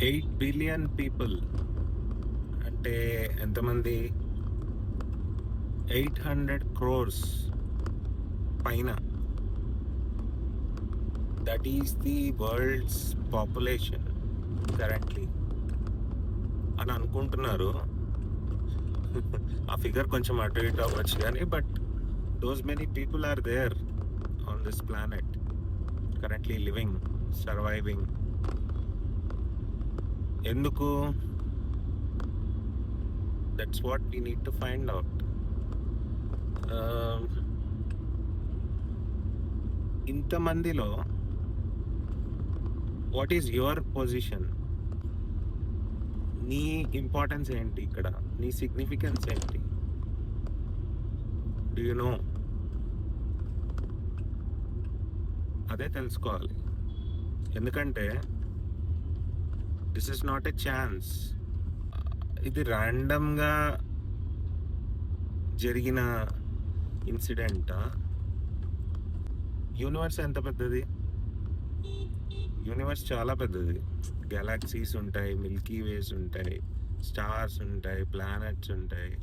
8 billion people అంటే ఎంతమంది? 800 crores పైన. That is the world's population currently అని అనుకుంటున్నారు. ఆ ఫిగర్ కొంచెం అటు ఇటు అవ్వచ్చు కానీ but those many people are there on this planet currently living, surviving. ఎందుకు? That's what we need to find out. ఇంతమందిలో వాట్ ఈజ్ యువర్ పొజిషన్? నీ ఇంపార్టెన్స్ ఏంటి ఇక్కడ? నీ సిగ్నిఫికెన్స్ ఏంటి? Do you know? అదే తెలుసుకోవాలి. ఎందుకంటే this is not a chance. ఇది ర్యాండమ్గా జరిగిన ఇన్సిడెంటా? యూనివర్స్ ఎంత పెద్దది? యూనివర్స్ చాలా పెద్దది. గెలాక్సీస్ ఉంటాయి, మిల్కీ వేస్ ఉంటాయి, స్టార్స్ ఉంటాయి, ప్లానెట్స్ ఉంటాయి.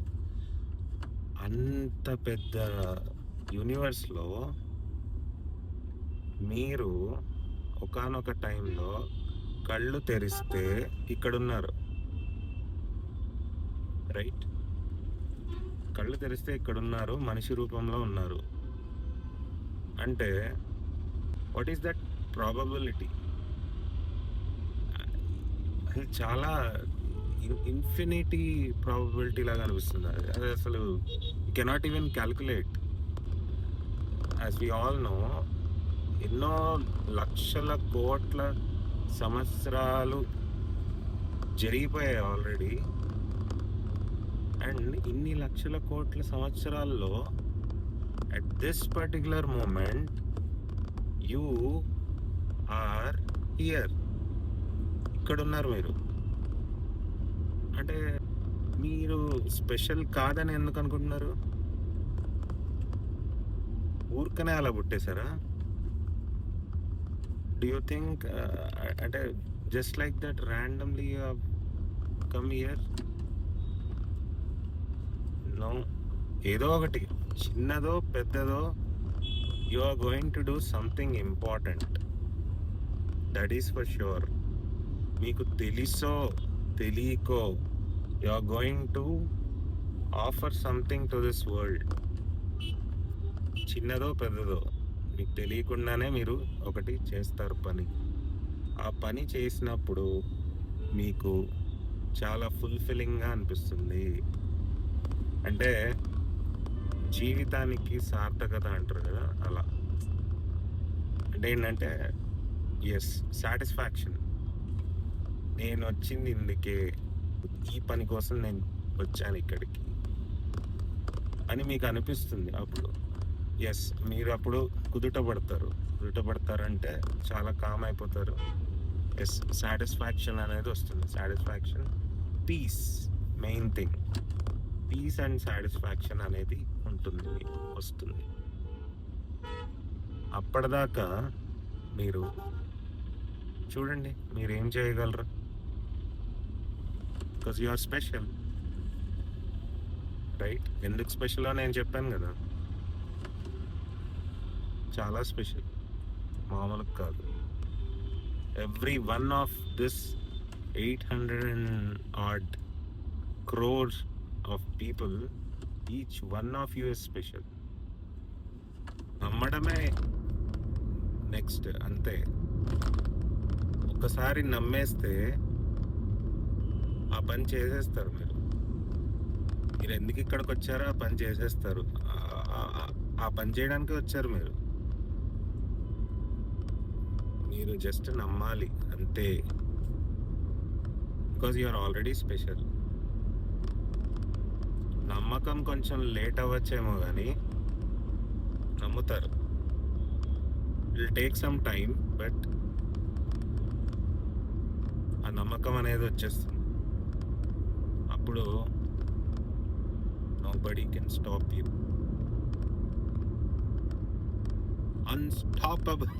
అంత పెద్ద యూనివర్స్లో మీరు ఒకానొక టైంలో కళ్ళు తెరిస్తే ఇక్కడున్నారు, రైట్? కళ్ళు తెరిస్తే ఇక్కడున్నారు, మనిషి రూపంలో ఉన్నారు. అంటే వాట్ ఈస్ దట్ ప్రాబబిలిటీ? అది చాలా ఇన్ఫినిటీ ప్రాబబిలిటీ లాగా అనిపిస్తుంది. అది అసలు you cannot even calculate. As we all know, ఎన్నో లక్షల కోట్ల సంవత్సరాలు జరిగిపోయాయి ఆల్రెడీ. అండ్ ఇన్ని లక్షల కోట్ల సంవత్సరాల్లో at this particular moment you are here. ఇక్కడున్నారు మీరు. అంటే మీరు స్పెషల్ కాదని ఎందుకు అనుకుంటున్నారు? ఊరికనే అలా పుట్టేశారా? డూ యూ థింక్ అంటే just like that randomly come here? No. ఏదో ఒకటి, చిన్నదో పెద్దదో, you are going to do something important. That is for sure. మీకు తెలుసో తెలియకో you are going to offer something to this world. చిన్నదో పెద్దదో మీకు తెలియకుండానే మీరు ఒకటి చేస్తారు పని. ఆ పని చేసినప్పుడు మీకు చాలా ఫుల్ఫిల్లింగ్గా అనిపిస్తుంది. అంటే జీవితానికి సార్థకత అంటారు కదా, అలా. అంటే ఏంటంటే ఎస్, సాటిస్ఫాక్షన్. నేను వచ్చింది ఇందుకే, ఈ పని కోసం నేను వచ్చాను ఇక్కడికి అని మీకు అనిపిస్తుంది. అప్పుడు ఎస్, మీరు అప్పుడు కుదుటపడతారంటే చాలా కామ్ అయిపోతారు. ఎస్, సాటిస్ఫాక్షన్ అనేది వస్తుంది. Satisfaction, peace, main thing. Peace and satisfaction అనేది ఉంటుంది, వస్తుంది. అప్పటిదాకా మీరు చూడండి మీరు ఏం చేయగలరు. Because you are special, right? ఎందుకు స్పెషలో నేను చెప్పాను కదా, చాలా స్పెషల్, మామూలుగా కాదు. Every one of this 800 crores of people, each one of you is special. నమ్మడమే నెక్స్ట్, అంతే. ఒక్కసారి నమ్మేస్తే ఆ పని చేసేస్తారు. మీరు ఎందుకు ఇక్కడికి వచ్చారో ఆ పని చేసేస్తారు. ఆ పని చేయడానికి వచ్చారు మీరు. మీరు జస్ట్ నమ్మాలి అంతే. Because you are already special. నమ్మకం కొంచెం లేట్ అవ్వచ్చేమో కానీ నమ్ముతారు. Will take some time, but ఆ నమ్మకం అనేది వచ్చేస్తుంది. అప్పుడు nobody can stop you. Unstoppable.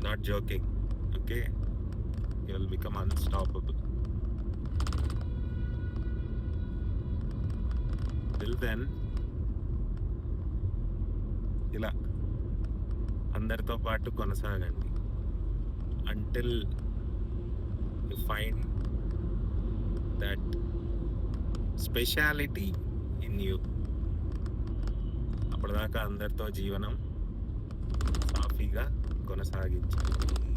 Not joking, okay? You will become unstoppable. Till then ఇలా అందరితో పాటు కొనసాగండి until you find that speciality in you. అప్పటిదాకా అందరితో జీవనం సాఫీగా కొనసాగించండి.